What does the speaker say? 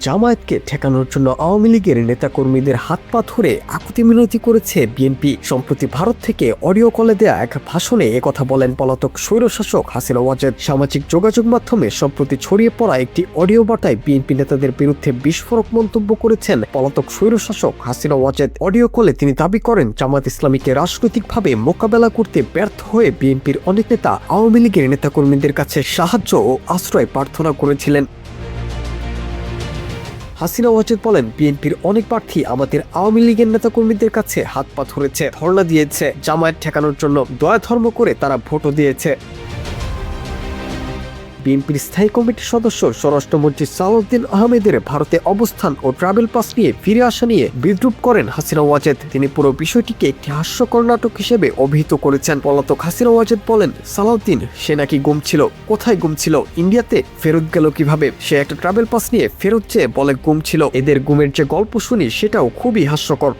জামায়াতকে ঠেকানোর জন্য আওয়ামী লীগের নেতাকর্মীদের হাত পা ধরে আকুতি মিনতি করেছে বিএনপি। সম্প্রতি ভারত থেকে অডিও কলে দেয়া এক ভাষণে একথা বলেন পলাতক স্বৈরশাসক হাসিনা ওয়াজেদ। সামাজিক যোগাযোগ মাধ্যমে সম্প্রতি ছড়িয়ে পড়া একটি অডিও বার্তায় বিএনপি নেতাদের বিরুদ্ধে বিস্ফোরক মন্তব্য করেছেন পলাতক স্বৈরশাসক হাসিনা ওয়াজেদ। অডিও কলে তিনি দাবি করেন জামায়াত ইসলামীকে রাজনৈতিকভাবে মোকাবেলা করতে ব্যর্থ হয়ে বিএনপির অনেক নেতা আওয়ামী লীগের নেতাকর্মীদের কাছে সাহায্য ও আশ্রয় প্রার্থনা করেছিলেন। হাসিনা ওয়াজেদ বলেন, বিএনপির অনেক প্রার্থী আমাদের আওয়ামী লীগের নেতাকর্মীদের কাছে হাত পা ধরেছে, ধর্ণা দিয়েছে, জামায়াত ঠেকানোর জন্য দয়া ধর্ম করে তারা ভোটও দিয়েছে। বিএনপির স্থায়ী কমিটির সদস্য স্বরাষ্ট্রমন্ত্রী সালাউদ্দিন আহমেদের ভারতে অবস্থান ও ট্রাভেল পাস নিয়ে ফিরে আসা নিয়ে বিদ্রূপ করেন হাসিনা ওয়াজেদ। তিনি পুরো বিষয়টিকে একটি হাস্যকর নাটক হিসেবে অভিহিত করেছেন। পলাতক হাসিনা ওয়াজেদ বলেন, সালাউদ্দিন সে নাকি গুম ছিল। কোথায় গুম ছিল? ইন্ডিয়াতে। ফেরত গেল কিভাবে? সে একটা ট্রাভেল পাস নিয়ে ফেরত চেয়ে বলে গুম ছিল। এদের গুমের যে গল্প শুনি সেটাও খুবই হাস্যকর।